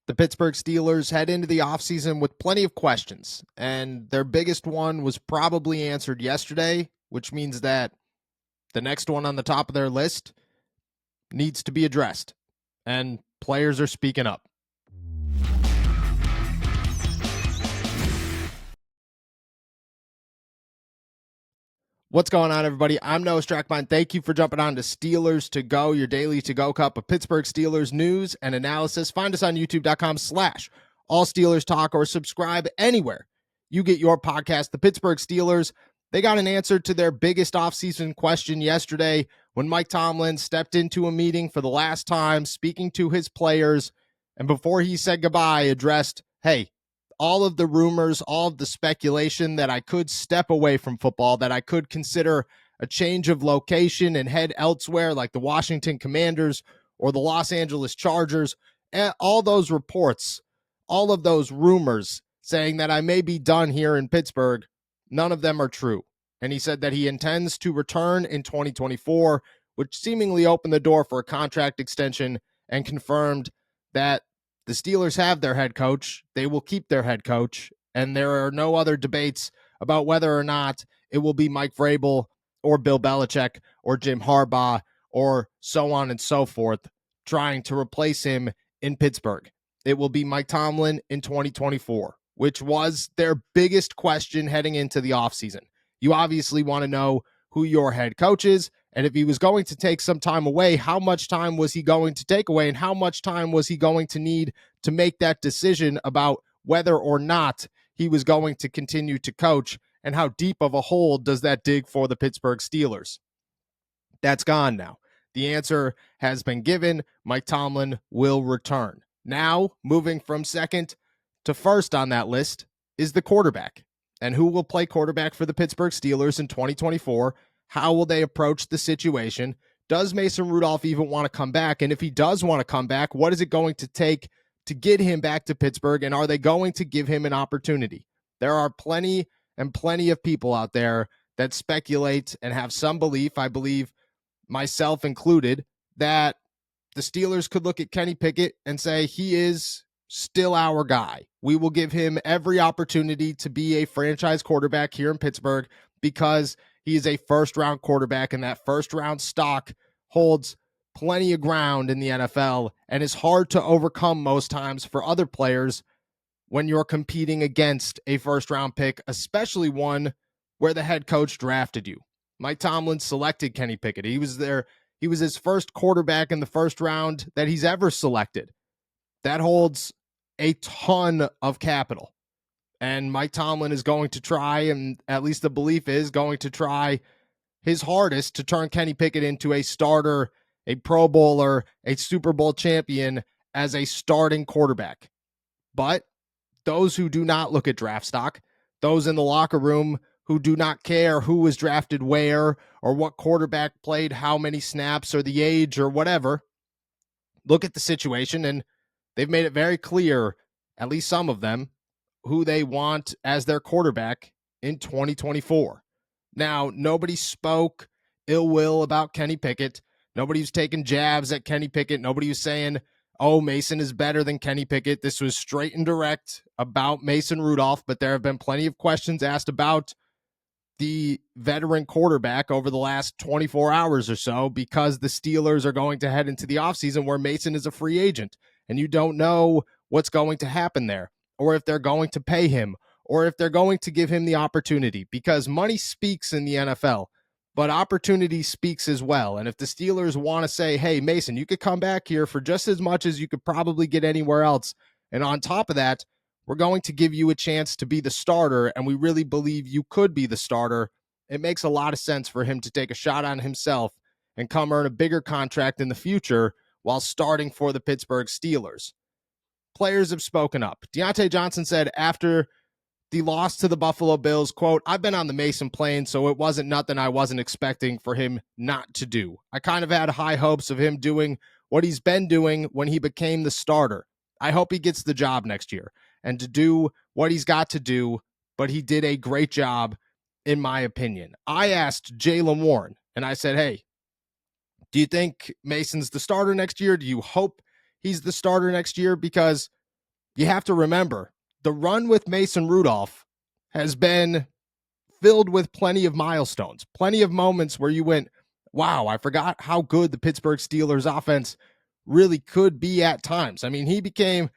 The Pittsburgh Steelers head into the offseason with plenty of questions, and their biggest one was probably answered yesterday, which means that the next one on the top of their list needs to be addressed, and players are speaking up. What's going on, everybody? I'm Noah Strackmine. Thank you for jumping on to Steelers to Go, your daily to-go cup of Pittsburgh Steelers news and analysis. Find us on youtube.com/All Steelers Talk or subscribe anywhere you get your podcast. The Pittsburgh Steelers, they got an answer to their biggest offseason question yesterday when Mike Tomlin stepped into a meeting for the last time, speaking to his players, and before he said goodbye, addressed, hey, all of the rumors, all of the speculation that I could step away from football, that I could consider a change of location and head elsewhere like the Washington Commanders or the Los Angeles Chargers, all those reports, all of those rumors saying that I may be done here in Pittsburgh, none of them are true. And he said that he intends to return in 2024, which seemingly opened the door for a contract extension and confirmed that the Steelers have their head coach. They will keep their head coach. And there are no other debates about whether or not it will be Mike Vrabel or Bill Belichick or Jim Harbaugh or so on and so forth trying to replace him in Pittsburgh. It will be Mike Tomlin in 2024, which was their biggest question heading into the offseason. You obviously want to know who your head coach is, and if he was going to take some time away, how much time was he going to take away, and how much time was he going to need to make that decision about whether or not he was going to continue to coach, and how deep of a hole does that dig for the Pittsburgh Steelers? That's gone now. The answer has been given. Mike Tomlin will return. Now, moving from second to first on that list is the quarterback. And who will play quarterback for the Pittsburgh Steelers in 2024? How will they approach the situation? Does Mason Rudolph even want to come back? And if he does want to come back, what is it going to take to get him back to Pittsburgh? And are they going to give him an opportunity? There are plenty of people out there that speculate and have some belief, I believe myself included, that the Steelers could look at Kenny Pickett and say he is still our guy. We will give him every opportunity to be a franchise quarterback here in Pittsburgh because he is a first-round quarterback, and that first-round stock holds plenty of ground in the NFL and is hard to overcome most times for other players when you're competing against a first-round pick, especially one where the head coach drafted you. Mike Tomlin selected Kenny Pickett. He was his first quarterback in the first round that he's ever selected. That holds a ton of capital. And Mike Tomlin is going to try, and at least the belief is going to try his hardest to turn Kenny Pickett into a starter, a Pro Bowler, a Super Bowl champion as a starting quarterback. But those who do not look at draft stock, those in the locker room who do not care who was drafted where or what quarterback played how many snaps or the age or whatever, look at the situation, and they've made it very clear, at least some of them, who they want as their quarterback in 2024. Now, nobody spoke ill will about Kenny Pickett. Nobody was taking jabs at Kenny Pickett. Nobody was saying, oh, Mason is better than Kenny Pickett. This was straight and direct about Mason Rudolph, but there have been plenty of questions asked about the veteran quarterback over the last 24 hours or so because the Steelers are going to head into the offseason where Mason is a free agent, and you don't know what's going to happen there, or if they're going to pay him, or if they're going to give him the opportunity, because money speaks in the NFL, but opportunity speaks as well. And if the Steelers want to say, hey, Mason, you could come back here for just as much as you could probably get anywhere else, and on top of that, we're going to give you a chance to be the starter, and we really believe you could be the starter, it makes a lot of sense for him to take a shot on himself and come earn a bigger contract in the future while starting for the Pittsburgh Steelers. Players have spoken up. Deontay Johnson said after the loss to the Buffalo Bills, quote, I've been on the Mason plane, so it wasn't nothing I wasn't expecting for him not to do. I kind of had high hopes of him doing what he's been doing when he became the starter. I hope he gets the job next year and to do what he's got to do, but he did a great job, in my opinion. I asked Jaylen Warren, and I said, hey, do you think Mason's the starter next year? Do you hope he's the starter next year? Because you have to remember the run with Mason Rudolph has been filled with plenty of milestones, plenty of moments where you went, wow, I forgot how good the Pittsburgh Steelers offense really could be at times. I mean, he became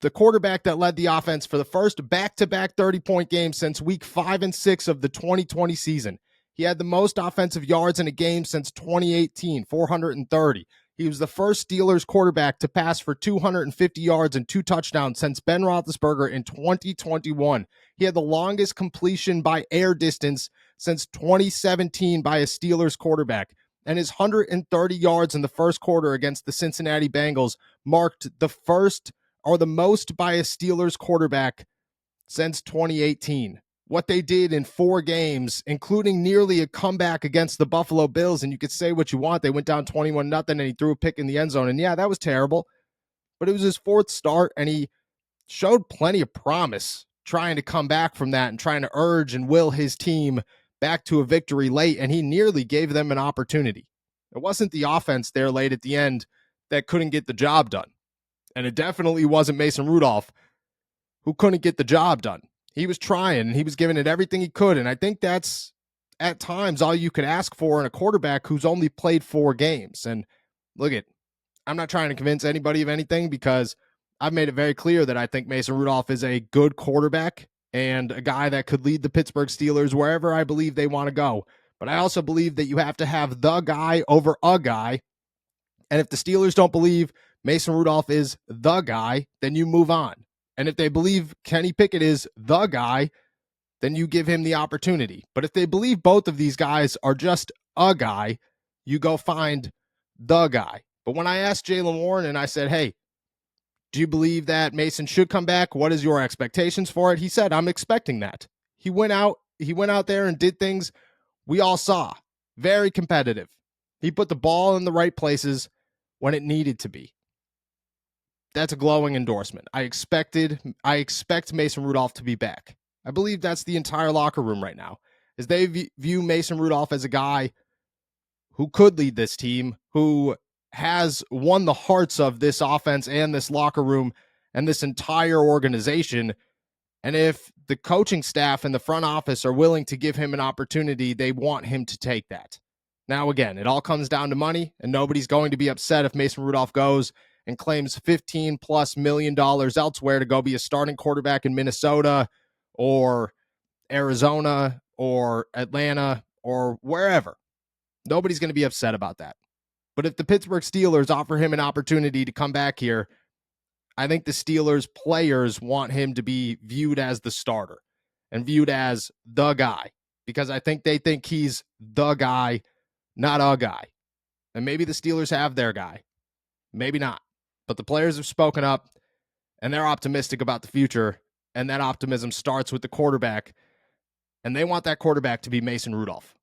the quarterback that led the offense for the first back-to-back 30-point game since week 5 and 6 of the 2020 season. He had the most offensive yards in a game since 2018, 430. He was the first Steelers quarterback to pass for 250 yards and 2 touchdowns since Ben Roethlisberger in 2021. He had the longest completion by air distance since 2017 by a Steelers quarterback. And his 130 yards in the first quarter against the Cincinnati Bengals marked the first or the most by a Steelers quarterback since 2018. What they did in 4 games, including nearly a comeback against the Buffalo Bills, and you could say what you want. They went down 21-0, and he threw a pick in the end zone. And yeah, that was terrible. But it was his 4th start, and he showed plenty of promise trying to come back from that and trying to urge and will his team back to a victory late, and he nearly gave them an opportunity. It wasn't the offense there late at the end that couldn't get the job done. And it definitely wasn't Mason Rudolph who couldn't get the job done. He was trying, and he was giving it everything he could. And I think that's at times all you could ask for in a quarterback who's only played 4 games. And look I'm not trying to convince anybody of anything because I've made it very clear that I think Mason Rudolph is a good quarterback and a guy that could lead the Pittsburgh Steelers wherever I believe they want to go. But I also believe that you have to have the guy over a guy. And if the Steelers don't believe Mason Rudolph is the guy, then you move on. And if they believe Kenny Pickett is the guy, then you give him the opportunity. But if they believe both of these guys are just a guy, you go find the guy. But when I asked Jaylen Warren and I said, hey, do you believe that Mason should come back? What is your expectations for it? He said, I'm expecting that. He went out there and did things we all saw. Very competitive. He put the ball in the right places when it needed to be. That's a glowing endorsement. I expect Mason Rudolph to be back. I believe that's the entire locker room right now, is they view Mason Rudolph as a guy who could lead this team, who has won the hearts of this offense and this locker room and this entire organization. And if the coaching staff and the front office are willing to give him an opportunity, they want him to take that. Now, again, it all comes down to money, and nobody's going to be upset if Mason Rudolph goes and claims $15+ million elsewhere to go be a starting quarterback in Minnesota or Arizona or Atlanta or wherever. Nobody's going to be upset about that. But if the Pittsburgh Steelers offer him an opportunity to come back here, I think the Steelers players want him to be viewed as the starter and viewed as the guy, because I think they think he's the guy, not a guy. And maybe the Steelers have their guy. Maybe not. But the players have spoken up, and they're optimistic about the future, and that optimism starts with the quarterback, and they want that quarterback to be Mason Rudolph.